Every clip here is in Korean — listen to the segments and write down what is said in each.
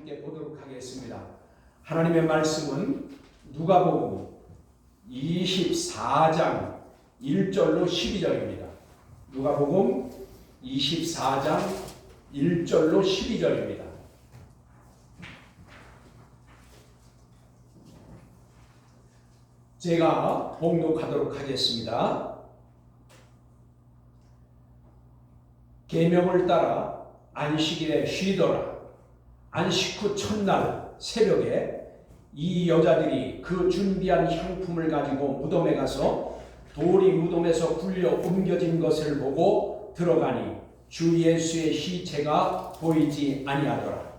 함께 보도록 하겠습니다. 하나님의 말씀은 누가복음 24장 1절로 12절입니다. 누가복음 24장 1절로 12절입니다. 제가 봉독하도록 하겠습니다. 계명을 따라 안식일에 쉬더라. 안식 후 첫날 새벽에 이 여자들이 그 준비한 향품을 가지고 무덤에 가서 돌이 무덤에서 굴려 옮겨진 것을 보고 들어가니 주 예수의 시체가 보이지 아니하더라.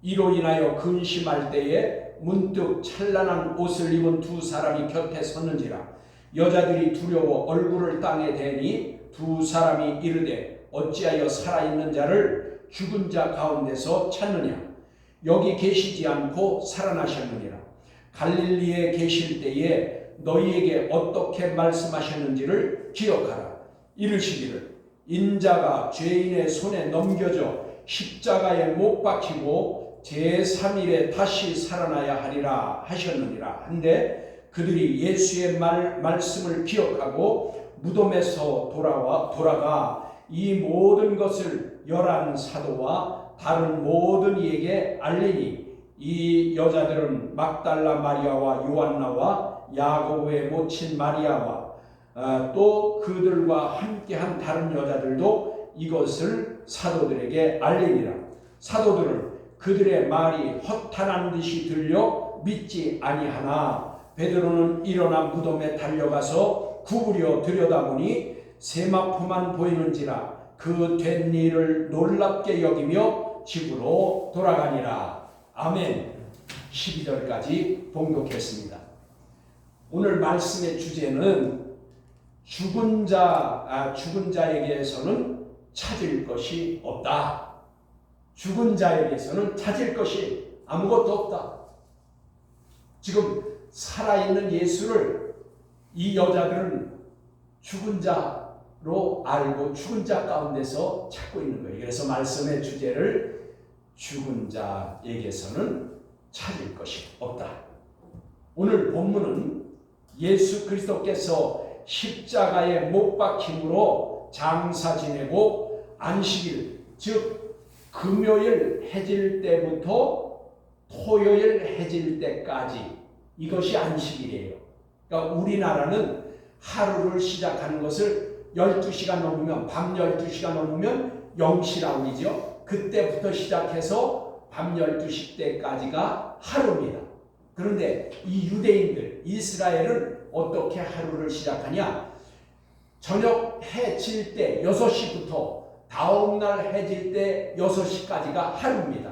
이로 인하여 근심할 때에 문득 찬란한 옷을 입은 두 사람이 곁에 섰는지라. 여자들이 두려워 얼굴을 땅에 대니 두 사람이 이르되 어찌하여 살아있는 자를 죽은 자 가운데서 찾느냐. 여기 계시지 않고 살아나셨느니라. 갈릴리에 계실 때에 너희에게 어떻게 말씀하셨는지를 기억하라. 이르시기를 인자가 죄인의 손에 넘겨져 십자가에 못 박히고 제3일에 다시 살아나야 하리라 하셨느니라. 한데 그들이 예수의 말씀을 기억하고 무덤에서 돌아가 이 모든 것을 11 사도와 다른 모든 이에게 알리니 이 여자들은 막달라 마리아와 요한나와 야고보의 모친 마리아와 또 그들과 함께한 다른 여자들도 이것을 사도들에게 알리니라. 사도들은 그들의 말이 허탄한 듯이 들려 믿지 아니하나 베드로는 일어나 무덤에 달려가서 구부려 들여다보니 세마포만 보이는지라. 그 된 일을 놀랍게 여기며 집으로 돌아가니라. 아멘. 12절까지 봉독했습니다. 오늘 말씀의 주제는 죽은 자에게서는 찾을 것이 없다. 죽은 자에게서는 찾을 것이 아무것도 없다. 지금 살아있는 예수를 이 여자들은 죽은 자로 알고 죽은 자 가운데서 찾고 있는 거예요. 그래서 말씀의 주제를 죽은 자에게서는 찾을 것이 없다. 오늘 본문은 예수 그리스도께서 십자가에 못 박힘으로 장사 지내고 안식일, 즉 금요일 해질 때부터 토요일 해질 때까지 이것이 안식일이에요. 그러니까 우리나라는 하루를 시작하는 것을 12시간 넘으면 밤 12시가 넘으면 0시라고 그러죠. 그때부터 시작해서 밤 12시 때까지가 하루입니다. 그런데 이 유대인들, 이스라엘은 어떻게 하루를 시작하냐? 저녁 해 질 때 6시부터 다음날 해질 때 6시까지가 하루입니다.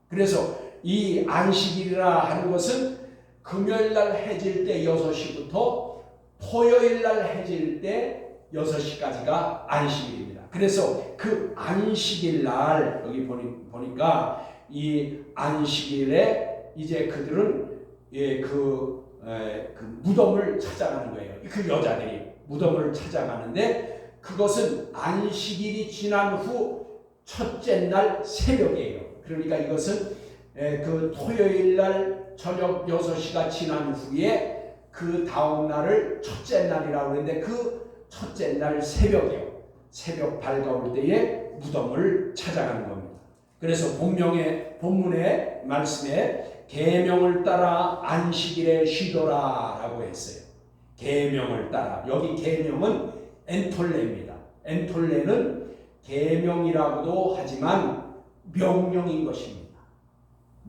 그래서 이 안식일이라 하는 것은 금요일날 해질 때 6시부터 토요일날 해질 때 6시까지가 안식일입니다. 그래서 그 안식일날 여기 보니까 이 안식일에 이제 그들은 그 무덤을 찾아가는 거예요. 그 여자들이 무덤을 찾아가는데 그것은 안식일이 지난 후 첫째 날 새벽이에요. 그러니까 이것은 그 토요일 날 저녁 6시가 지난 후에 그 다음 날을 첫째 날이라고 하는데 그 첫째 날 새벽이에요. 새벽 밝아올 때에 무덤을 찾아가는 겁니다. 그래서 본문의 말씀에 계명을 따라 안식일에 쉬더라 라고 했어요. 계명을 따라. 여기 계명은 엔톨레입니다. 엔톨레는 계명이라고도 하지만 명령인 것입니다.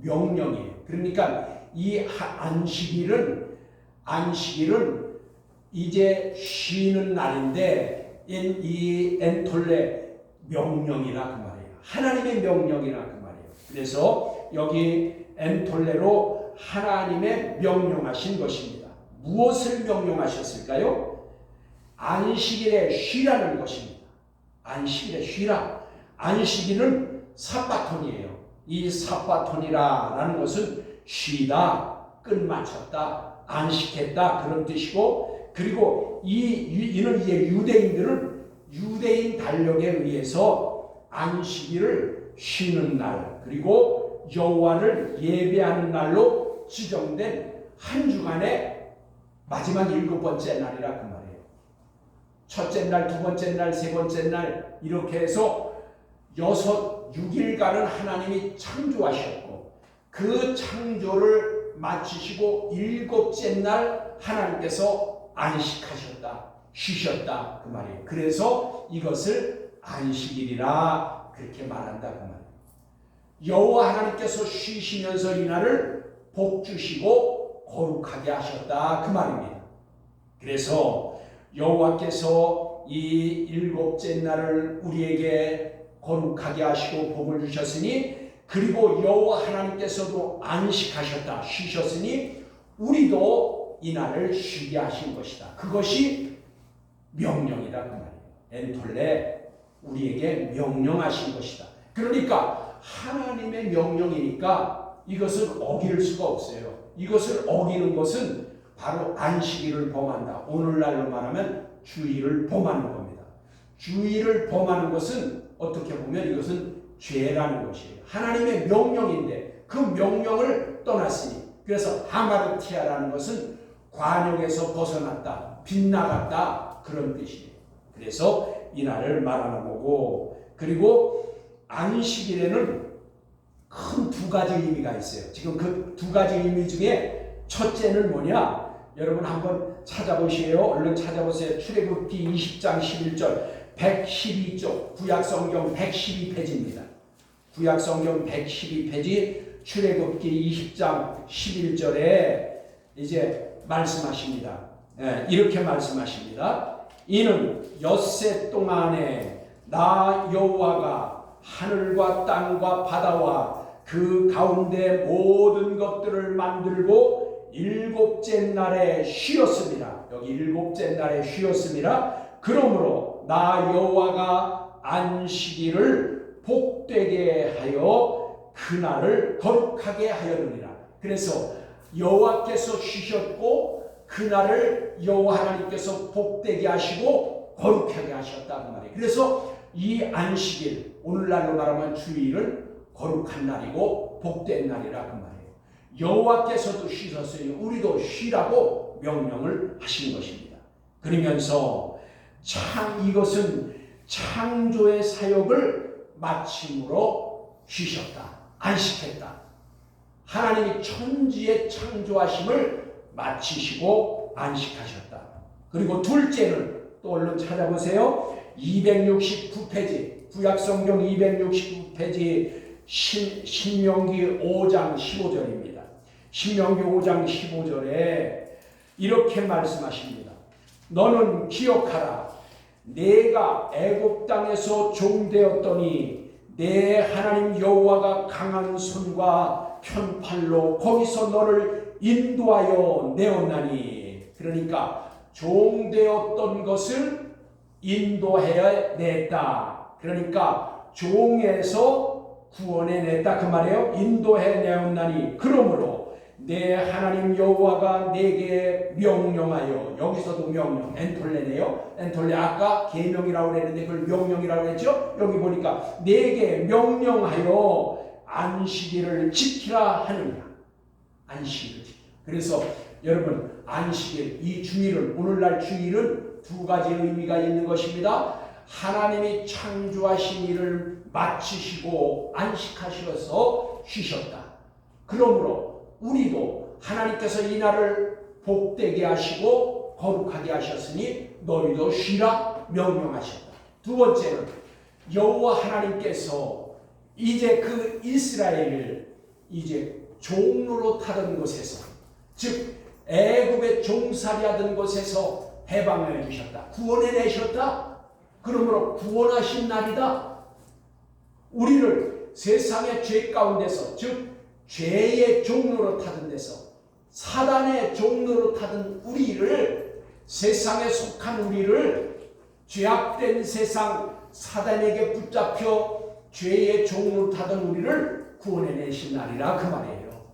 명령이에요. 그러니까 이 안식일은 이제 쉬는 날인데 이 엔톨레 명령이라 그 말이에요. 하나님의 명령이라 그 말이에요. 그래서 여기 엔톨레로 하나님의 명령하신 것입니다. 무엇을 명령하셨을까요? 안식일에 쉬라는 것입니다. 안식일에 쉬라. 안식일은 삽바톤이에요. 이 삽바톤이라는 것은 쉬다, 끝마쳤다, 안식했다 그런 뜻이고, 그리고 이는 이제 유대인들은 유대인 달력에 의해서 안식일을 쉬는 날, 그리고 그리고 여호와를 예배하는 날로 지정된 한 주간의 마지막 7번째 날이라 그 말이에요. 첫째 날, 두 번째 날, 세 번째 날 이렇게 해서 6일간은 하나님이 창조하셨고 그 창조를 마치시고 7째 날 하나님께서 안식하셨다, 쉬셨다 그 말이에요. 그래서 이것을 안식일이라 그렇게 말한다 그 말이에요. 여호와 하나님께서 쉬시면서 이 날을 복 주시고 거룩하게 하셨다 그 말입니다. 그래서 여호와께서 이 7째 날을 우리에게 거룩하게 하시고 복을 주셨으니 그리고 여호와 하나님께서도 안식하셨다, 쉬셨으니 우리도 이 날을 쉬게 하신 것이다. 그것이 명령이다 그 말이에요. 엔톨레 우리에게 명령하신 것이다. 그러니까 하나님의 명령이니까 이것을 어길 수가 없어요. 이것을 어기는 것은 바로 안식일을 범한다. 오늘날로 말하면 주일을 범하는 겁니다. 주일을 범하는 것은 어떻게 보면 이것은 죄라는 것이에요. 하나님의 명령인데 그 명령을 떠났으니 그래서 하마르티아라는 것은 관역에서 벗어났다, 빗나갔다 그런 뜻이에요. 그래서 이 날을 말하는 거고 그리고 안식일에는 큰 두 가지 의미가 있어요. 지금 그 두 가지 의미 중에 첫째는 뭐냐? 여러분 한번 찾아보세요. 얼른 찾아보세요. 출애굽기 20장 11절 112쪽 구약성경 112페이지입니다. 구약성경 112페이지 출애굽기 20장 11절에 이제 말씀하십니다. 이렇게 말씀하십니다. 이는 엿새 동안에 나 여호와가 하늘과 땅과 바다와 그 가운데 모든 것들을 만들고 7째 날에 쉬었습니다. 여기 7째 날에 쉬었습니다. 그러므로 나 여호와가 안식일을 복되게 하여 그날을 거룩하게 하였느니라. 그래서 여호와께서 쉬셨고 그날을 여호와 하나님께서 복되게 하시고 거룩하게 하셨다 그 말이에요. 그래서 이 안식일 오늘날로 말하면 주일은 거룩한 날이고 복된 날이라 그 말이에요. 여호와께서도 쉬셨으니 우리도 쉬라고 명령을 하신 것입니다. 그러면서 이것은 창조의 사역을 마침으로 쉬셨다, 안식했다. 하나님이 천지의 창조하심을 마치시고 안식하셨다. 그리고 둘째는 또 얼른 찾아보세요. 269페이지 구약성경 269페이지 신명기 5장 15절입니다. 신명기 5장 15절에 이렇게 말씀하십니다. 너는 기억하라. 내가 애굽 땅에서 종되었더니 내 하나님 여호와가 강한 손과 편팔로 거기서 너를 인도하여 내었나니. 그러니까 종되었던 것을 인도해 냈다. 그러니까 종에서 구원해 냈다 그 말이에요. 인도해 내었나니 그러므로 내 하나님 여호와가 내게 명령하여, 여기서도 명령, 엔톨레네요. 엔톨레 아까 계명이라고 했는데 그걸 명령이라고 했죠. 여기 보니까 내게 명령하여 안식일을 지키라 하느냐. 안식일을 지키라. 그래서 여러분 안식일, 이 주일은, 오늘날 주일은 두 가지 의미가 있는 것입니다. 하나님이 창조하신 일을 마치시고 안식하셔서 쉬셨다. 그러므로 우리도 하나님께서 이 날을 복되게 하시고 거룩하게 하셨으니 너희도 쉬라 명령하셨다. 두 번째는 여호와 하나님께서 이제 그 이스라엘을 이제 종로로 타던 곳에서, 즉 애굽의 종살이하던 곳에서 해방해 주셨다. 구원해 내셨다. 그러므로 구원하신 날이다. 우리를 세상의 죄 가운데서, 즉 죄의 종로로 타던 데서, 사단의 종로로 타던 우리를, 세상에 속한 우리를, 죄악된 세상 사단에게 붙잡혀 죄의 종로로 타던 우리를 구원해내신 날이라 그 말이에요.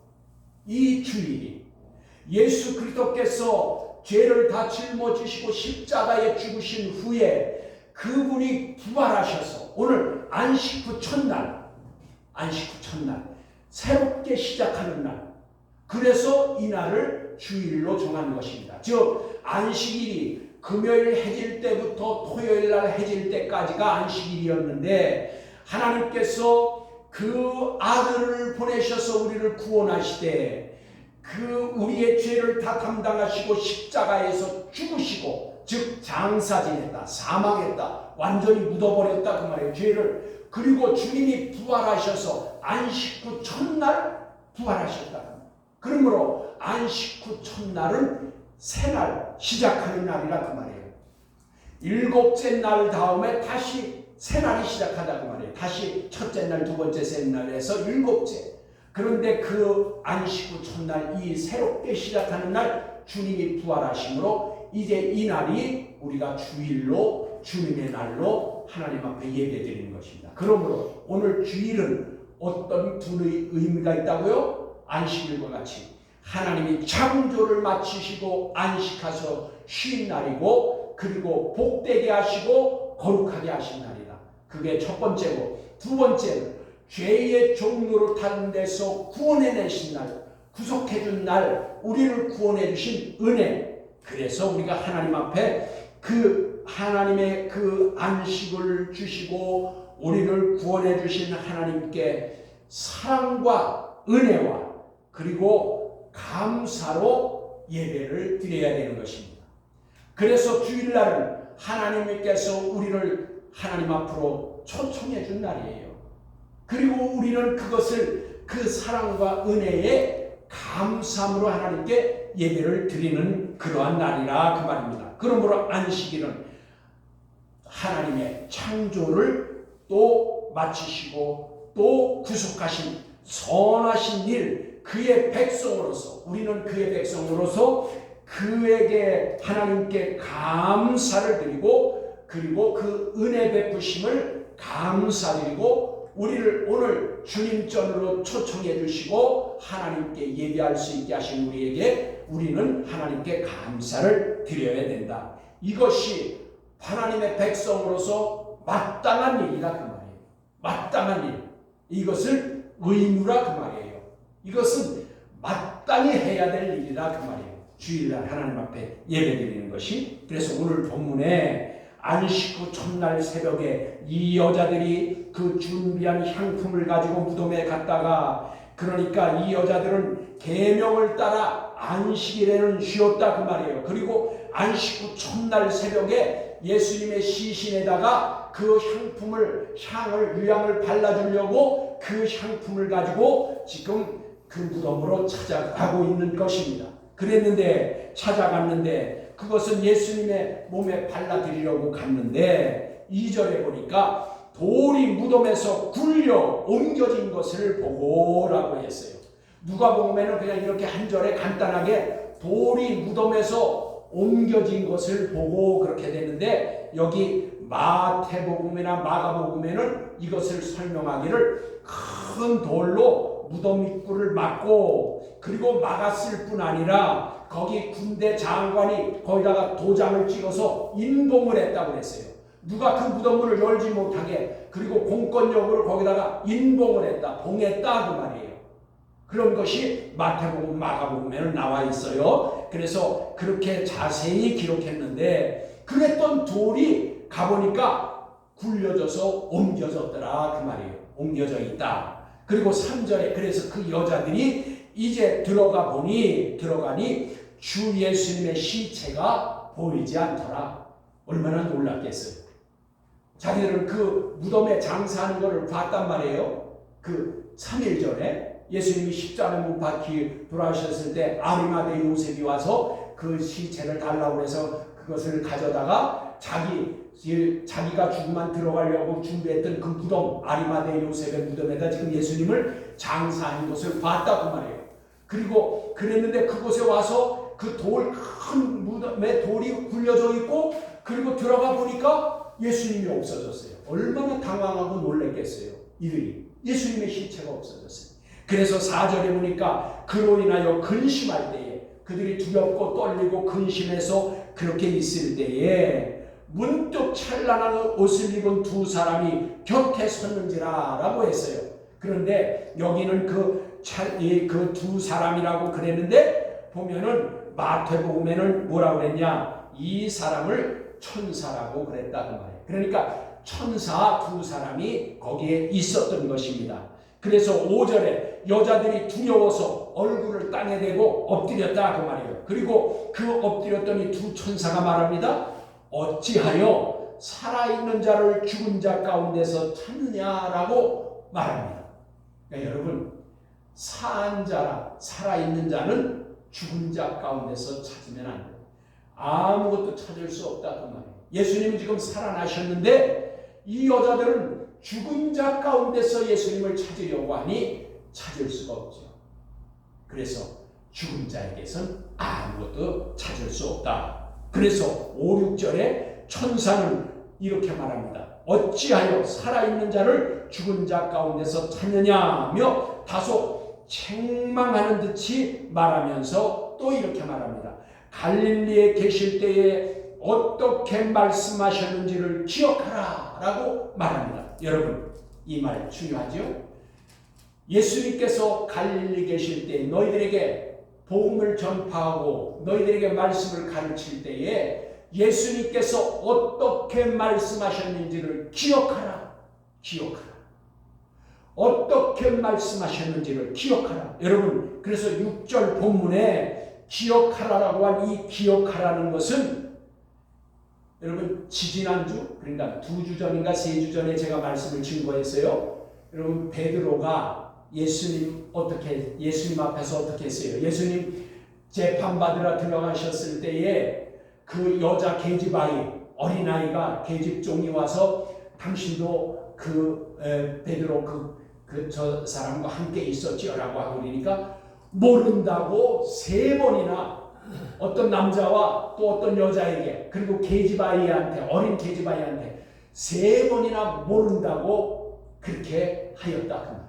이 주일이 예수 그리스도께서 죄를 다 짊어지시고 십자가에 죽으신 후에 그분이 부활하셔서 오늘 안식 후 첫날, 새롭게 시작하는 날. 그래서 이 날을 주일로 정한 것입니다. 즉 안식일이 금요일 해질 때부터 토요일 날 해질 때까지가 안식일이었는데 하나님께서 그 아들을 보내셔서 우리를 구원하시되 그 우리의 죄를 다 담당하시고 십자가에서 죽으시고 즉 장사지냈다, 사망했다, 완전히 묻어버렸다 그 말이에요. 죄를. 그리고 주님이 부활하셔서 안식 후 첫날 부활하셨다. 그러므로 안식 후 첫날은 새날 시작하는 날이라 그 말이에요. 일곱째 날 다음에 다시 새날이 시작하다 그 말이에요. 다시 첫째 날, 두 번째, 셋 날에서 일곱째. 그런데 그 안식 후 첫날 이 새롭게 시작하는 날 주님이 부활하심으로 이제 이 날이 우리가 주일로 주님의 날로 하나님 앞에 예배드리는 것입니다. 그러므로 오늘 주일은 어떤 두 의미가 있다고요? 안식일과 같이 하나님이 창조를 마치시고 안식하셔 쉰 날이고 그리고 복되게 하시고 거룩하게 하신 날이다. 그게 첫 번째고 두 번째는 죄의 종로로 타는 데서 구원해내신 날, 구속해준 날, 우리를 구원해주신 은혜. 그래서 우리가 하나님 앞에 그 하나님의 그 안식을 주시고 우리를 구원해주신 하나님께 사랑과 은혜와 그리고 감사로 예배를 드려야 되는 것입니다. 그래서 주일날은 하나님께서 우리를 하나님 앞으로 초청해 준 날이에요. 그리고 우리는 그것을 그 사랑과 은혜에 감사함으로 하나님께 예배를 드리는 그러한 날이라 그 말입니다. 그러므로 안식일은 하나님의 창조를 또 마치시고 또 구속하신 선하신 일, 그의 백성으로서 우리는 그의 백성으로서 그에게 하나님께 감사를 드리고 그리고 그 은혜 베푸심을 감사드리고 우리를 오늘 주님 전으로 초청해 주시고 하나님께 예배할 수 있게 하신 우리에게 우리는 하나님께 감사를 드려야 된다. 이것이 하나님의 백성으로서 마땅한 일이다 그 말이에요. 마땅한 일. 이것을 의무라 그 말이에요. 이것은 마땅히 해야 될 일이라 그 말이에요. 주일날 하나님 앞에 예배드리는 것이. 그래서 오늘 본문에 안식 후 첫날 새벽에 이 여자들이 그 준비한 향품을 가지고 무덤에 갔다가 그러니까 이 여자들은 계명을 따라 안식일에는 쉬었다 그 말이에요. 그리고 안식 후 첫날 새벽에 예수님의 시신에다가 그 향을 유향을 발라주려고 그 향품을 가지고 지금 그 무덤으로 찾아가고 있는 것입니다. 그랬는데 찾아갔는데 그것은 예수님의 몸에 발라드리려고 갔는데 2절에 보니까 돌이 무덤에서 굴려 옮겨진 것을 보고라고 했어요. 누가복음에는 그냥 이렇게 한 절에 간단하게 돌이 무덤에서 옮겨진 것을 보고 그렇게 되는데 여기 마태복음이나 마가복음에는 이것을 설명하기를 큰 돌로 무덤 입구를 막고 그리고 막았을 뿐 아니라 거기 군대 장관이 거기다가 도장을 찍어서 인봉을 했다고 그랬어요. 누가 그 무덤문을 열지 못하게 그리고 공권력으로 거기다가 인봉을 했다, 봉했다 그 말이에요. 그런 것이 마태복음, 마가복음에는 나와 있어요. 그래서 그렇게 자세히 기록했는데 그랬던 돌이 가보니까 굴려져서 옮겨졌더라 그 말이에요. 옮겨져 있다. 그리고 3절에 그래서 그 여자들이 이제 들어가니 주 예수님의 시체가 보이지 않더라. 얼마나 놀랐겠어요. 자기들은 그 무덤에 장사하는 것을 봤단 말이에요. 그 3일 전에 예수님이 십자가에 못 박히 돌아가셨을 때 아리마대 요셉이 와서 그 시체를 달라고 해서 그것을 가져다가 자기가 죽음만 들어가려고 준비했던 그 무덤 아리마대 요셉의 무덤에다 지금 예수님을 장사하는 것을 봤다고 말이에요. 그리고 그랬는데 그곳에 와서 그 큰 무덤에 돌이 굴려져 있고 그리고 들어가 보니까 예수님이 없어졌어요. 얼마나 당황하고 놀랐겠어요. 이들이 예수님의 시체가 없어졌어요. 그래서 4절에 보니까 그로 인하여 근심할 때에 그들이 두렵고 떨리고 근심해서 그렇게 있을 때에 문득 찬란한 옷을 입은 두 사람이 곁에 섰는지라 라고 했어요. 그런데 여기는 그 그 두 사람이라고 그랬는데 보면은 마태복음에는 뭐라고 그랬냐? 이 사람을 천사라고 그랬다 그 말이에요. 그러니까 천사 두 사람이 거기에 있었던 것입니다. 그래서 5절에 여자들이 두려워서 얼굴을 땅에 대고 엎드렸다 그 말이에요. 그리고 그 엎드렸더니 두 천사가 말합니다. 어찌하여 살아있는 자를 죽은 자 가운데서 찾느냐라고 말합니다. 그러니까 여러분, 사한 자라 살아있는 자는 죽은 자 가운데서 찾으면 안 돼요. 아무것도 찾을 수 없다 그 말이에요. 예수님은 지금 살아나셨는데 이 여자들은 죽은 자 가운데서 예수님을 찾으려고 하니 찾을 수가 없죠. 그래서 죽은 자에게선 아무것도 찾을 수 없다. 그래서 5, 6절에 천사는 이렇게 말합니다. 어찌하여 살아있는 자를 죽은 자 가운데서 찾느냐며 다소 책망하는 듯이 말하면서 또 이렇게 말합니다. 갈릴리에 계실 때에 어떻게 말씀하셨는지를 기억하라 라고 말합니다. 여러분, 이 말 중요하죠? 예수님께서 갈릴리 계실 때 너희들에게 복음을 전파하고 너희들에게 말씀을 가르칠 때에 예수님께서 어떻게 말씀하셨는지를 기억하라. 기억하라. 어떻게 말씀하셨는지를 기억하라. 여러분, 그래서 6절 본문에 기억하라라고 한 이 기억하라는 것은 여러분 지지난주 그러니까 2주 전인가 3주 전에 제가 말씀을 증거했어요. 여러분 베드로가 예수님 앞에서 어떻게 했어요? 예수님 재판받으러 들어가셨을 때에 그 여자 계집아이 어린아이가 계집종이 와서 당신도 베드로 저 사람과 함께 있었지요라고 하고 그러니까 모른다고 3번이나 어떤 남자와 또 어떤 여자에게 그리고 계집아이한테 어린 계집아이한테 3번이나 모른다고 그렇게 하였다.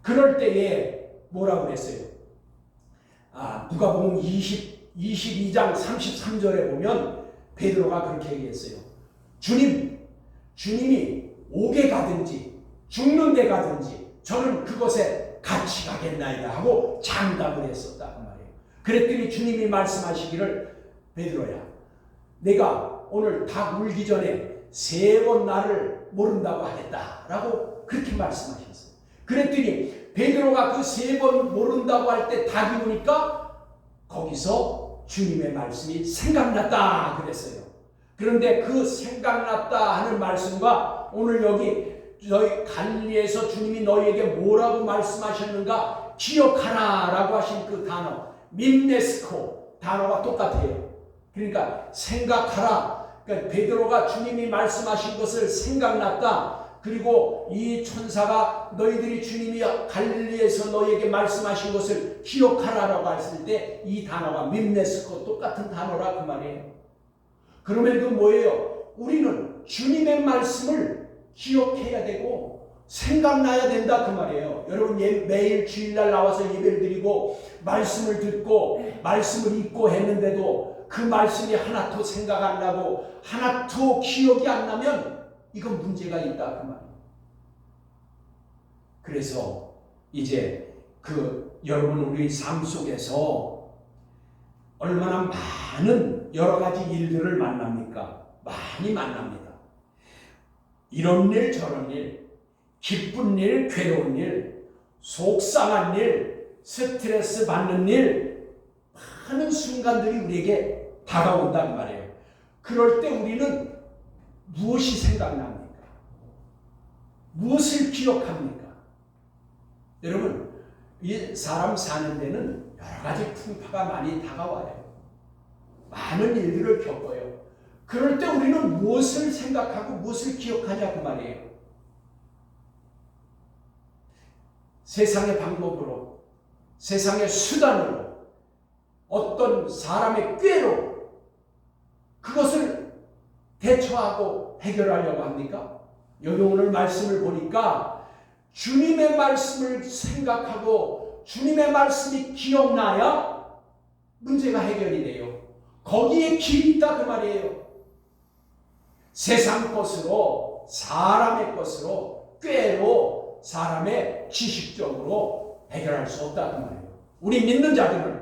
그럴 때에 뭐라고 그랬어요? 누가복음 22장 33절에 보면 베드로가 그렇게 얘기했어요. 주님이 옥에 가든지 죽는 데 가든지 저는 그곳에 같이 가겠나이다 하고 장담을 했었다 그 말이에요. 그랬더니 주님이 말씀하시기를 베드로야 내가 오늘 닭 울기 전에 3번 나를 모른다고 하겠다라고 그렇게 말씀하셨어요. 그랬더니 베드로가 그 3번 모른다고 할 때 닭이 우니까 거기서 주님의 말씀이 생각났다 그랬어요. 그런데 그 생각났다 하는 말씀과 오늘 여기 너희 갈릴리에서 주님이 너희에게 뭐라고 말씀하셨는가 기억하라 라고 하신 그 단어 밈네스코 단어가 똑같아요. 그러니까 생각하라. 그러니까 베드로가 주님이 말씀하신 것을 생각났다. 그리고 이 천사가 너희들이 주님이 갈릴리에서 너희에게 말씀하신 것을 기억하라라고 했을 때 이 단어가 밈네스코 똑같은 단어라 그 말이에요. 그러면 그 뭐예요? 우리는 주님의 말씀을 기억해야 되고 생각나야 된다 그 말이에요. 여러분 매일 주일날 나와서 예배를 드리고 말씀을 듣고 말씀을 읽고 했는데도 그 말씀이 하나도 생각 안 나고 하나도 기억이 안 나면 이건 문제가 있다 그 말이에요. 그래서 이제 여러분 우리 삶 속에서 얼마나 많은 여러 가지 일들을 만납니까? 많이 만납니다. 이런 일 저런 일, 기쁜 일, 괴로운 일, 속상한 일, 스트레스 받는 일, 많은 순간들이 우리에게 다가온단 말이에요. 그럴 때 우리는 무엇이 생각납니까? 무엇을 기억합니까? 여러분, 이 사람 사는 데는 여러 가지 풍파가 많이 다가와요. 많은 일들을 겪어요. 그럴 때 우리는 무엇을 생각하고 무엇을 기억하냐 그 말이에요. 세상의 방법으로, 세상의 수단으로, 어떤 사람의 꾀로 그것을 대처하고 해결하려고 합니까? 여기 오늘 말씀을 보니까 주님의 말씀을 생각하고 주님의 말씀이 기억나야 문제가 해결이 돼요. 거기에 길이 있다 그 말이에요. 세상 것으로 사람의 것으로 꾀로 사람의 지식적으로 해결할 수 없다 그 말이에요. 우리 믿는 자들은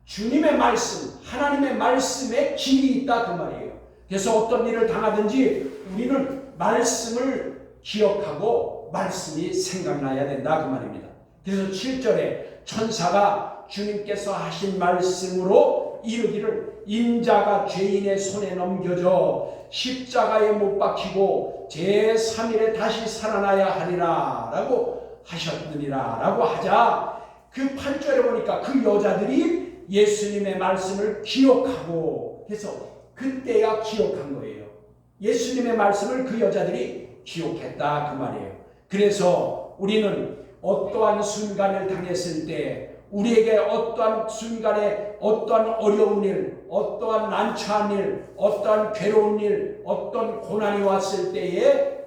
주님의 말씀, 하나님의 말씀에 길이 있다 그 말이에요. 그래서 어떤 일을 당하든지 우리는 말씀을 기억하고 말씀이 생각나야 된다 그 말입니다. 그래서 7절에 천사가 주님께서 하신 말씀으로 이르기를 인자가 죄인의 손에 넘겨져 십자가에 못 박히고 제3일에 다시 살아나야 하리라 라고 하셨느니라 라고 하자, 그 8절에 보니까 그 여자들이 예수님의 말씀을 기억하고 해서 그때야 기억한 거예요. 예수님의 말씀을 그 여자들이 기억했다 그 말이에요. 그래서 우리는 어떠한 순간을 당했을 때, 우리에게 어떠한 순간에 어떠한 어려운 일, 어떠한 난처한 일, 어떠한 괴로운 일, 어떤 고난이 왔을 때에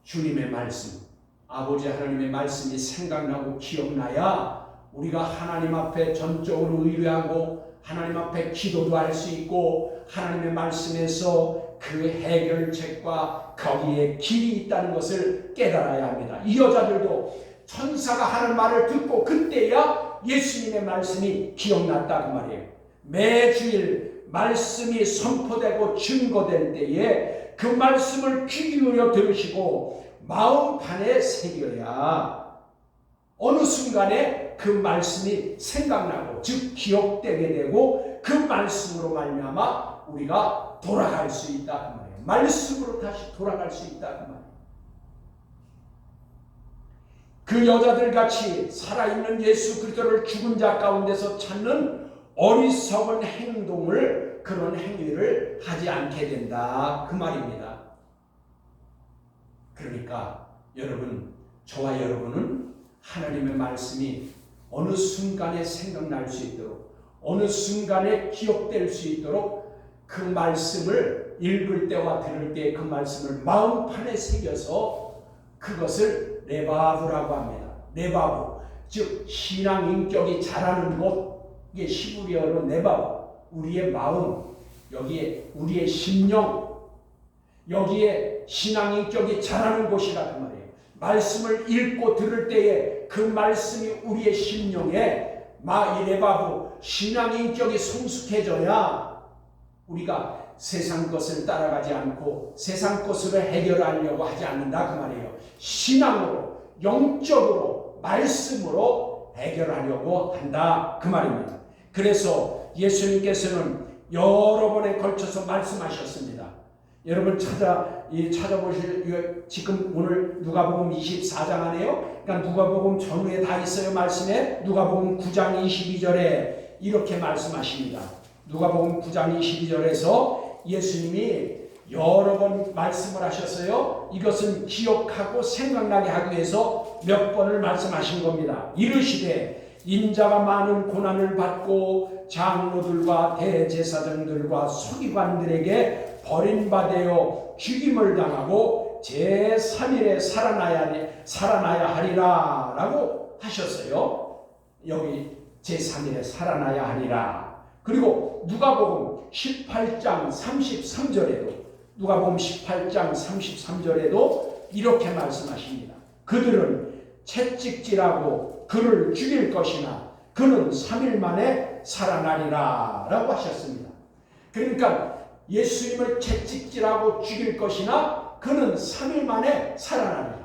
주님의 말씀, 아버지 하나님의 말씀이 생각나고 기억나야 우리가 하나님 앞에 전적으로 의뢰하고 하나님 앞에 기도도 할 수 있고 하나님의 말씀에서 그 해결책과 거기에 길이 있다는 것을 깨달아야 합니다. 이 여자들도 천사가 하는 말을 듣고 그때야 예수님의 말씀이 기억났다 그 말이에요. 매주일 말씀이 선포되고 증거될 때에 그 말씀을 귀 기울여 들으시고 마음판에 새겨야 어느 순간에 그 말씀이 생각나고 즉 기억되게 되고 그 말씀으로 말미암아 우리가 돌아갈 수 있다 그 말이에요. 말씀으로 다시 돌아갈 수 있다 그 말이에요. 그 여자들 같이 살아있는 예수 그리스도를 죽은 자 가운데서 찾는 어리석은 행동을, 그런 행위를 하지 않게 된다 그 말입니다. 그러니까 여러분, 저와 여러분은 하나님의 말씀이 어느 순간에 생각날 수 있도록, 어느 순간에 기억될 수 있도록 그 말씀을 읽을 때와 들을 때 그 말씀을 마음판에 새겨서 그것을 레바브라고 합니다. 레바브, 즉 신앙 인격이 자라는 곳, 이게 히브리어로 레바브, 우리의 마음, 여기에 우리의 심령, 여기에 신앙 인격이 자라는 곳이라 그 말이에요. 말씀을 읽고 들을 때에 그 말씀이 우리의 심령에 이 레바브, 신앙 인격이 성숙해져야 우리가 세상 것을 따라가지 않고 세상 것으로 해결하려고 하지 않는다 그 말이에요. 신앙으로, 영적으로, 말씀으로 해결하려고 한다 그 말입니다. 그래서 예수님께서는 여러 번에 걸쳐서 말씀하셨습니다. 여러분 찾아보실, 지금 오늘 누가복음 24장 안에요. 그러니까 누가복음 전후에 다 있어요. 말씀에 누가복음 9장 22절에 이렇게 말씀하십니다. 누가복음 9장 22절에서 예수님이 여러 번 말씀을 하셨어요. 이것은 기억하고 생각나게 하기 위해서 몇 번을 말씀하신 겁니다. 이르시되 인자가 많은 고난을 받고 장로들과 대제사장들과 서기관들에게 버림받아 죽임을 당하고 제3일에 살아나야 하리라 라고 하셨어요. 여기 제3일에 살아나야 하리라. 그리고 누가복음 18장 33절에도 누가복음 18장 33절에도 이렇게 말씀하십니다. 그들은 채찍질하고 그를 죽일 것이나 그는 3일 만에 살아나리라 라고 하셨습니다. 그러니까 예수님을 채찍질하고 죽일 것이나 그는 3일 만에 살아나리라.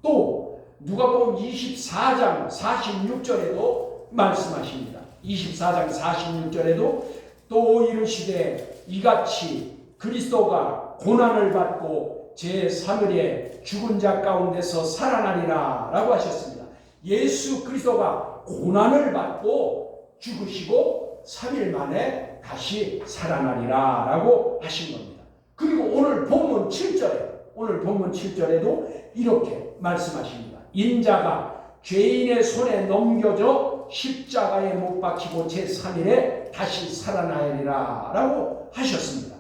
또 누가복음 24장 46절에도 말씀하십니다. 24장 46절에도 또 이르시되 이같이 그리스도가 고난을 받고 제3일에 죽은 자 가운데서 살아나리라 라고 하셨습니다. 예수 그리스도가 고난을 받고 죽으시고 3일 만에 다시 살아나리라 라고 하신 겁니다. 그리고 오늘 본문 7절에도 이렇게 말씀하십니다. 인자가 죄인의 손에 넘겨져 십자가에 못 박히고 제3일에 다시 살아나리라 라고 하셨습니다.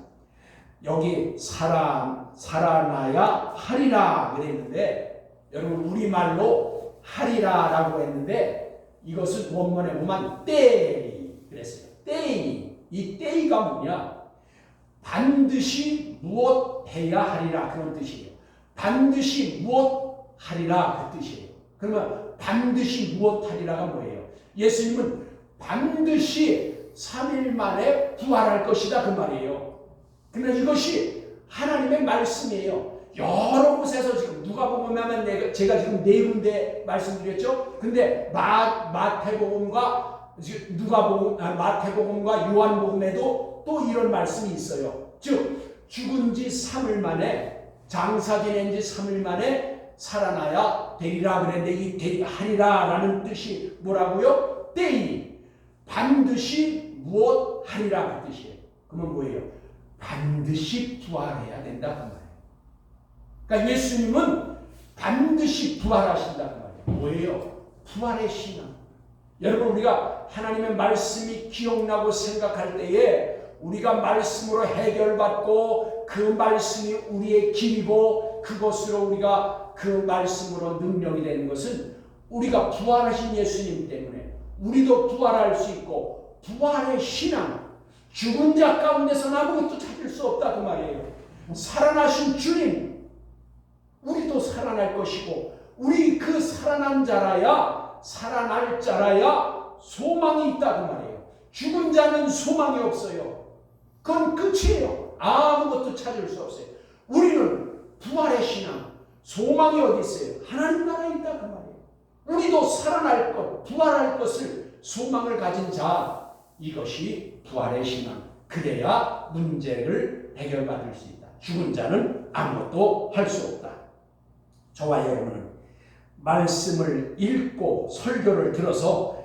여기 살아나야 하리라 그랬는데, 여러분 우리말로 하리라 라고 했는데 이것은 원문에 보면 때이 그랬어요. 때이, 이 때이가 뭐냐, 반드시 무엇 해야 하리라 그런 뜻이에요. 반드시 무엇 하리라 그 뜻이에요. 그러면 반드시 무엇하리라가 뭐예요? 예수님은 반드시 3일 만에 부활할 것이다 그 말이에요. 그러나 이것이 하나님의 말씀이에요. 여러 곳에서 지금 누가복음 하면 제가 지금 네 군데 말씀드렸죠. 근데 마태복음과 요한복음에도 또 이런 말씀이 있어요. 즉 죽은 지 3일 만에, 장사 지낸 지 3일 만에 살아나야 되리라 그랬는데, 이 하리라라는 뜻이 뭐라고요? 때이 반드시 무엇 하리라 그 뜻이에요. 그러면 뭐예요? 반드시 부활해야 된다 그 말이에요. 그러니까 예수님은 반드시 부활하신다 그 말이에요. 뭐예요? 부활의 신앙. 여러분, 우리가 하나님의 말씀이 기억나고 생각할 때에 우리가 말씀으로 해결받고 그 말씀이 우리의 길이고 그것으로 우리가 그 말씀으로 능력이 되는 것은 우리가 부활하신 예수님 때문에 우리도 부활할 수 있고, 부활의 신앙, 죽은 자 가운데서는 아무것도 찾을 수 없다 그 말이에요. 살아나신 주님, 우리도 살아날 것이고, 우리 그 살아난 자라야, 살아날 자라야 소망이 있다 그 말이에요. 죽은 자는 소망이 없어요. 그건 끝이에요. 아무것도 찾을 수 없어요. 우리는 부활의 신앙, 소망이 어디 있어요? 하나님 나라에 있다 그 말이에요. 우리도 살아날 것, 부활할 것을 소망을 가진 자, 이것이 부활의 신앙. 그래야 문제를 해결받을 수 있다. 죽은 자는 아무것도 할 수 없다. 저와 여러분은 말씀을 읽고 설교를 들어서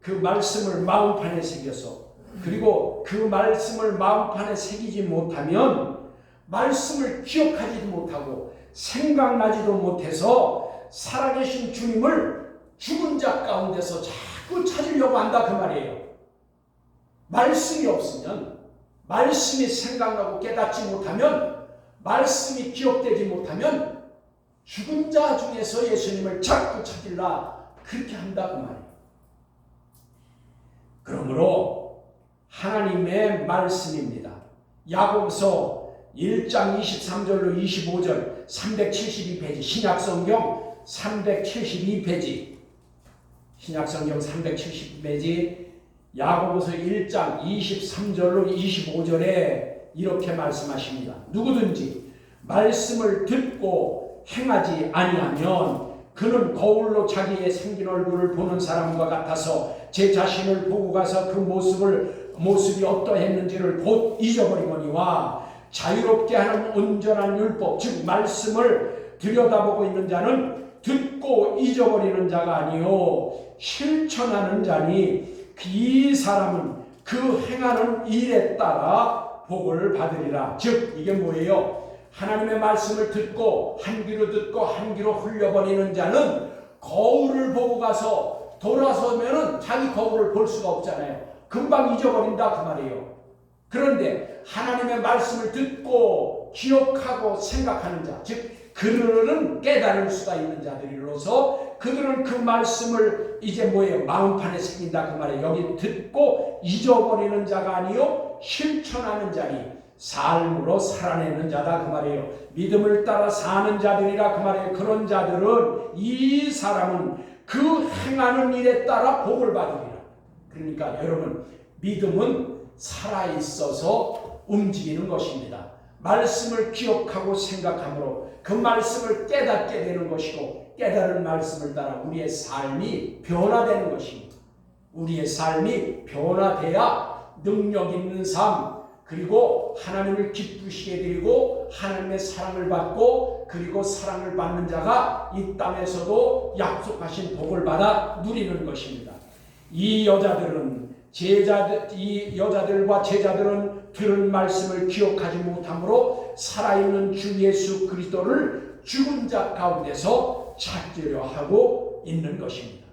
그 말씀을 마음판에 새겨서, 그리고 그 말씀을 마음판에 새기지 못하면 말씀을 기억하지도 못하고 생각나지도 못해서 살아계신 주님을 죽은 자 가운데서 자꾸 찾으려고 한다 그 말이에요. 말씀이 없으면, 말씀이 생각나고 깨닫지 못하면, 말씀이 기억되지 못하면 죽은 자 중에서 예수님을 자꾸 찾으려 그렇게 한다 그 말이에요. 그러므로 하나님의 말씀입니다. 야고보서 1장 23절로 25절 372페이지 신약성경 372페이지 신약성경 372페이지 야고보서 1장 23절로 25절에 이렇게 말씀하십니다. 누구든지 말씀을 듣고 행하지 아니하면 그는 거울로 자기의 생긴 얼굴을 보는 사람과 같아서 제 자신을 보고 가서 그 모습이 어떠했는지를 곧 잊어버리거니와, 자유롭게 하는 온전한 율법 즉 말씀을 들여다보고 있는 자는 듣고 잊어버리는 자가 아니요 실천하는 자니 이 사람은 그 행하는 일에 따라 복을 받으리라. 즉 이게 뭐예요? 하나님의 말씀을 듣고 한 귀로 듣고 한 귀로 흘려버리는 자는 거울을 보고 가서 돌아서면은 자기 거울을 볼 수가 없잖아요. 금방 잊어버린다 그 말이에요. 그런데 하나님의 말씀을 듣고 기억하고 생각하는 자, 즉 그들은 깨달을 수가 있는 자들이로서 그들은 그 말씀을 이제 뭐예요? 마음판에 새긴다 그 말이에요. 여기 듣고 잊어버리는 자가 아니요 실천하는 자니 삶으로 살아내는 자다 그 말이에요. 믿음을 따라 사는 자들이라 그 말이에요. 그런 자들은, 이 사람은 그 행하는 일에 따라 복을 받으리라. 그러니까 여러분, 믿음은 살아있어서 움직이는 것입니다. 말씀을 기억하고 생각함으로 그 말씀을 깨닫게 되는 것이고, 깨달은 말씀을 따라 우리의 삶이 변화되는 것입니다. 우리의 삶이 변화돼야 능력 있는 삶, 그리고 하나님을 기쁘시게 드리고 하나님의 사랑을 받고, 그리고 사랑을 받는 자가 이 땅에서도 약속하신 복을 받아 누리는 것입니다. 이 여자들과 제자들은 들은 말씀을 기억하지 못하므로 살아있는 주 예수 그리스도를 죽은 자 가운데서 찾으려 하고 있는 것입니다.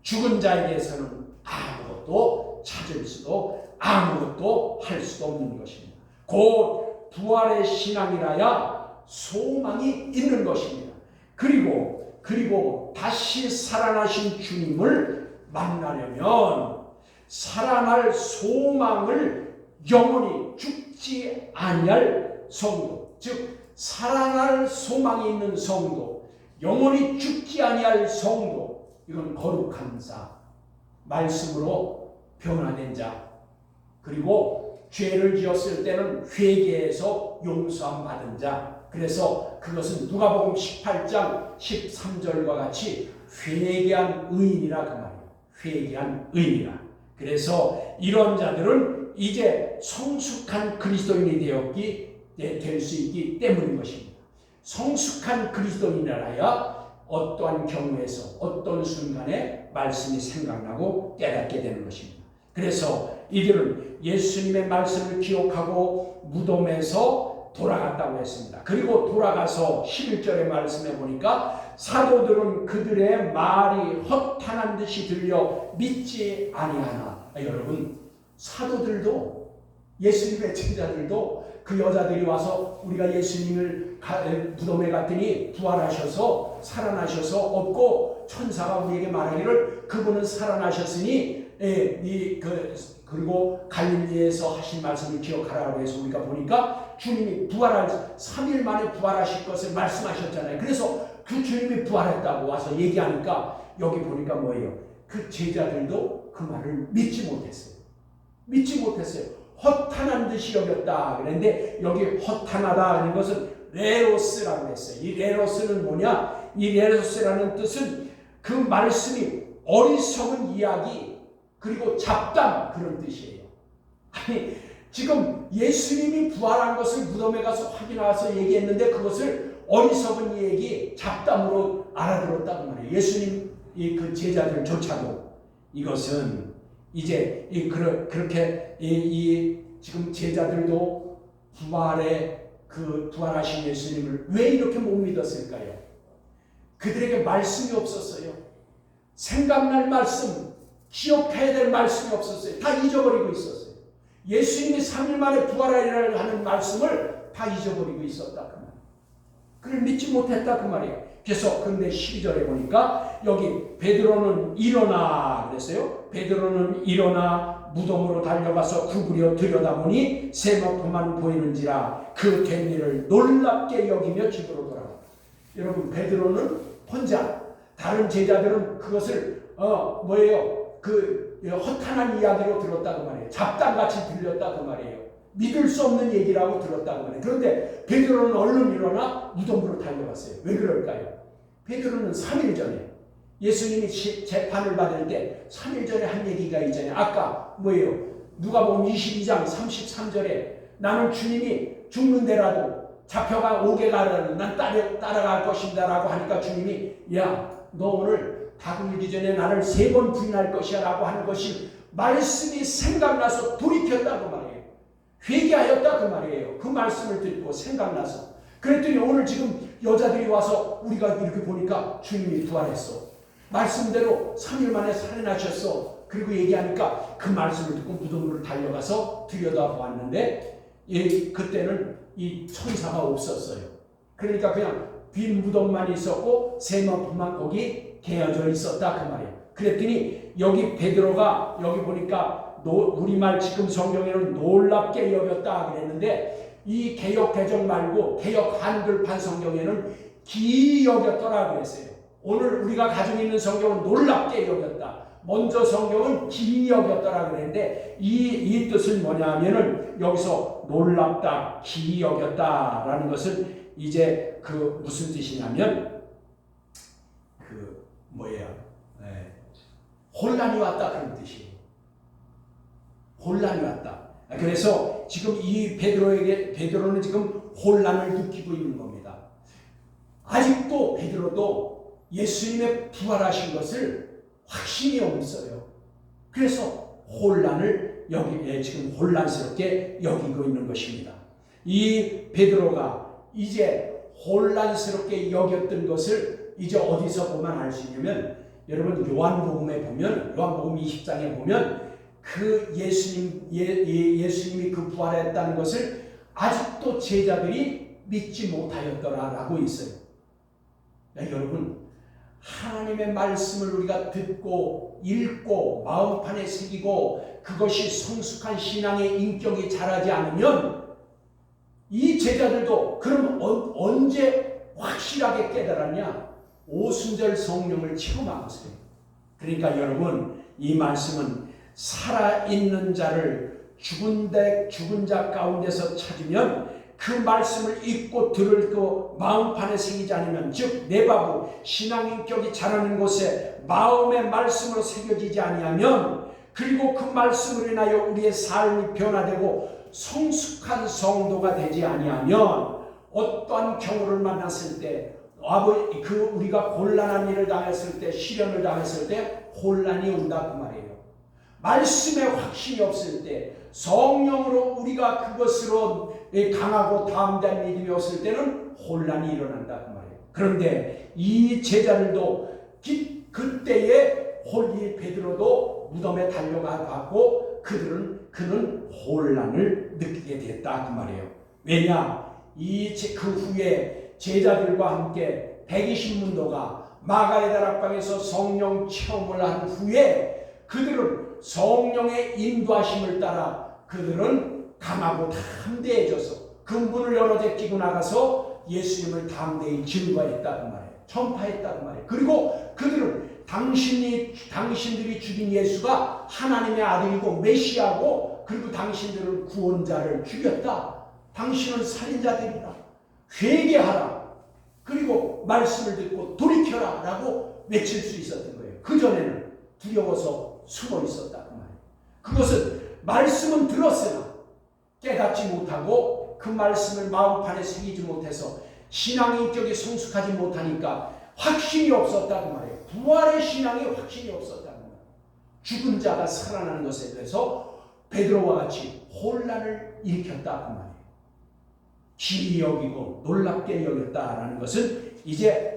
죽은 자에게서는 아무것도 찾을 수도 아무것도 할 수도 없는 것입니다. 곧 부활의 신앙이라야 소망이 있는 것입니다. 그리고 다시 살아나신 주님을 만나려면 살아날 소망을 영원히 죽지 아니할 성도, 즉 살아날 소망이 있는 성도, 영원히 죽지 아니할 성도, 이건 거룩한 자, 말씀으로 변화된 자, 그리고 죄를 지었을 때는 회개해서 용서함 받은 자. 그래서 그것은 누가복음 18장 13절과 같이 회개한 의인이라 그 말이에요. 회개한 의인이라. 그래서 이런 자들은 이제 성숙한 그리스도인이 될 수 있기 때문인 것입니다. 성숙한 그리스도인이라야 어떠한 경우에서 어떤 순간에 말씀이 생각나고 깨닫게 되는 것입니다. 그래서 이들은 예수님의 말씀을 기억하고 무덤에서 돌아갔다고 했습니다. 그리고 돌아가서 11절의 말씀에 보니까 사도들은 그들의 말이 허탄한 듯이 들려 믿지 아니하나. 여러분, 사도들도, 예수님의 제자들도 그 여자들이 와서 우리가 예수님을 무덤에 갔더니 부활하셔서 살아나셔서 얻고 천사가 우리에게 말하기를 그분은 살아나셨으니 그리고 갈릴리에서 하신 말씀을 기억하라고 해서 우리가 보니까 주님이 3일 만에 부활하실 것을 말씀하셨잖아요. 그래서 그 주님이 부활했다고 와서 얘기하니까 여기 보니까 뭐예요? 그 제자들도 그 말을 믿지 못했어요. 허탄한 듯이 여겼다 그랬는데 여기 허탄하다 하는 것은 레로스라고 했어요. 이 레로스는 뭐냐? 이 레로스라는 뜻은 그 말씀이 어리석은 이야기 그리고 잡담 그런 뜻이에요. 아니 지금 예수님이 부활한 것을 무덤에 가서 확인해서 얘기했는데 그것을 어리석은 얘기 잡담으로 알아들었다고 말해요. 예수님 그 제자들조차도 이것은 이제 그렇게 지금 제자들도 부활하신 예수님을 왜 이렇게 못 믿었을까요? 그들에게 말씀이 없었어요. 생각날 말씀, 기억해야 될 말씀이 없었어요. 다 잊어버리고 있었어요. 예수님이 3일 만에 부활하리라 하는 말씀을 다 잊어버리고 있었다. 그걸 믿지 못했다 그 말이에요. 그래서 그런데 12절에 보니까 여기 베드로는 일어나 그랬어요. 베드로는 일어나 무덤으로 달려가서 구부려 들여다보니 세마포만 보이는지라 그 된 일을 놀랍게 여기며 집으로 돌아가. 여러분 베드로는 혼자, 다른 제자들은 그것을 그 허탄한 이야기로 들었다 그 말이에요. 잡담같이 들렸다 그 말이에요. 믿을 수 없는 얘기라고 들었다고 말해요. 그런데 베드로는 얼른 일어나 무덤으로 달려갔어요. 왜 그럴까요? 베드로는 3일 전에 예수님이 재판을 받을 때 3일 전에 한 얘기가 있잖아요. 아까 뭐예요? 누가복음 22장 33절에 나는 주님이 죽는데라도 잡혀가 오게 가라는 난 따라갈 것입니다 라고 하니까 주님이 야 너 오늘 닭 울기 전에 나를 3번 부인할 것이야 라고 하는 것이 말씀이 생각나서 돌이켰다고 말해요. 회개하였다 그 말이에요. 그 말씀을 듣고 생각나서 그랬더니 오늘 지금 여자들이 와서 우리가 이렇게 보니까 주님이 부활했어. 말씀대로 3일 만에 살아나셨어. 그리고 얘기하니까 그 말씀을 듣고 무덤으로 달려가서 들여다보았는데 그때는 이 천사가 없었어요. 그러니까 그냥 빈 무덤만 있었고 세마포만 거기 개어져 있었다 그 말이에요. 그랬더니 여기 베드로가 여기 보니까 우리말 지금 성경에는 놀랍게 여겼다 그랬는데 이 개역 개정 말고 개역 한글판 성경에는 기이 여겼더라 그랬어요. 오늘 우리가 가지고 있는 성경은 놀랍게 여겼다. 먼저 성경은 기이 여겼더라 그랬는데 이 뜻은 뭐냐 하면은 여기서 놀랍다, 기이 여겼다라는 것은 이제 그 무슨 뜻이냐면 혼란이 왔다 그런 뜻이에요. 혼란이 왔다. 그래서 지금 이 베드로는 지금 혼란을 느끼고 있는 겁니다. 아직도 베드로도 예수님의 부활하신 것을 확신이 없어요. 그래서 혼란을 지금 혼란스럽게 여기고 있는 것입니다. 이 베드로가 이제 혼란스럽게 여겼던 것을 이제 어디서 보면 알 수 있냐면 여러분 요한복음에 보면 요한복음 20장에 보면 그 예수님이 그 부활했다는 것을 아직도 제자들이 믿지 못하였더라라고 있어요. 여러분 하나님의 말씀을 우리가 듣고 읽고 마음판에 새기고 그것이 성숙한 신앙의 인격이 자라지 않으면 이 제자들도 그럼 언제 확실하게 깨달았냐? 오순절 성령을 체험하세요. 그러니까 여러분, 이 말씀은 살아있는 자를 죽은 자 가운데서 찾으면 그 말씀을 읽고 들을 그 마음판에 새기지 않으면, 즉 내바부 신앙인격이 자라는 곳에 마음의 말씀으로 새겨지지 아니하면, 그리고 그 말씀으로 인하여 우리의 삶이 변화되고 성숙한 성도가 되지 아니하면, 어떠한 경우를 만났을 때, 우리가 곤란한 일을 당했을 때, 시련을 당했을 때 혼란이 온다 그 말이에요. 말씀에 확신이 없을 때, 성령으로 우리가 그것으로 강하고 담대한 믿음이 없을 때는 혼란이 일어난다 그 말이에요. 그런데 이 제자들도 그때에 홀리 베드로도 무덤에 달려가고 그는 혼란을 느끼게 됐다 그 말이에요. 왜냐? 그 후에 제자들과 함께 120문도가 마가의 다락방에서 성령 체험을 한 후에 그들은 성령의 인도하심을 따라 그들은 강하고 담대해져서 그 문을 열어 제끼고 나가서 예수님을 담대히 증거했다 그 말이에요. 전파했다 그 말이에요. 그리고 그들은 당신들이 죽인 예수가 하나님의 아들이고 메시아고, 그리고 당신들은 구원자를 죽였다. 당신은 살인자들이라. 회개하라. 그리고 말씀을 듣고 돌이켜라 라고 외칠 수 있었던 거예요. 그전에는 두려워서 숨어 있었다 그 말이에요. 그것은 말씀은 들었으나 깨닫지 못하고 그 말씀을 마음판에 새기지 못해서 신앙의 인격이 성숙하지 못하니까 확신이 없었다 그 말이에요. 부활의 신앙에 확신이 없었다 그 말이에요. 죽은 자가 살아나는 것에 대해서 베드로와 같이 혼란을 일으켰다 그 말이에요. 기이 여기고 놀랍게 여겼다라는 것은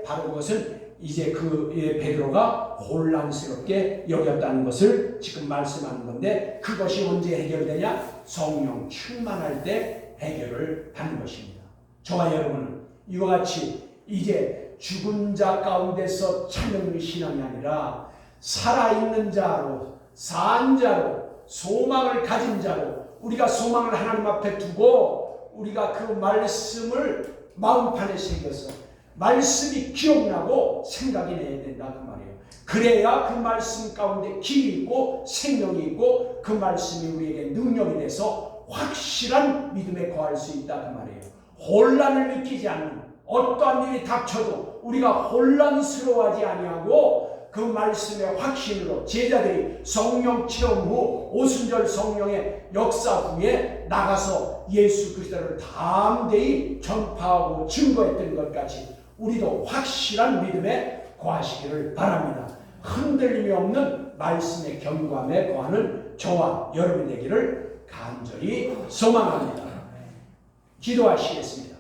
바로 그것은 베드로가 혼란스럽게 여겼다는 것을 지금 말씀하는 건데, 그것이 언제 해결되냐? 성령 충만할 때 해결을 하는 것입니다. 저와 여러분은 이와 같이 이제 죽은 자 가운데서 찾는 신앙이 아니라 살아있는 자로, 산 자로, 소망을 가진 자로, 우리가 소망을 하나님 앞에 두고 우리가 그 말씀을 마음판에 새겨서 말씀이 기억나고 생각이 나야 된다 그 말이에요. 그래야 그 말씀 가운데 길이 있고 생명이 있고 그 말씀이 우리에게 능력이 돼서 확실한 믿음에 거할 수 있다 그 말이에요. 혼란을 느끼지 않는, 어떠한 일이 닥쳐도 우리가 혼란스러워하지 아니하고 그 말씀의 확신으로 제자들이 성령 체험 후 오순절 성령의 역사 후에 나가서 예수 그리스도를 담대히 전파하고 증거했던 것 같이 우리도 확실한 믿음에 거하시기를 바랍니다. 흔들림이 없는 말씀의 경감에 거하는 저와 여러분 되기를 간절히 소망합니다. 기도하시겠습니다.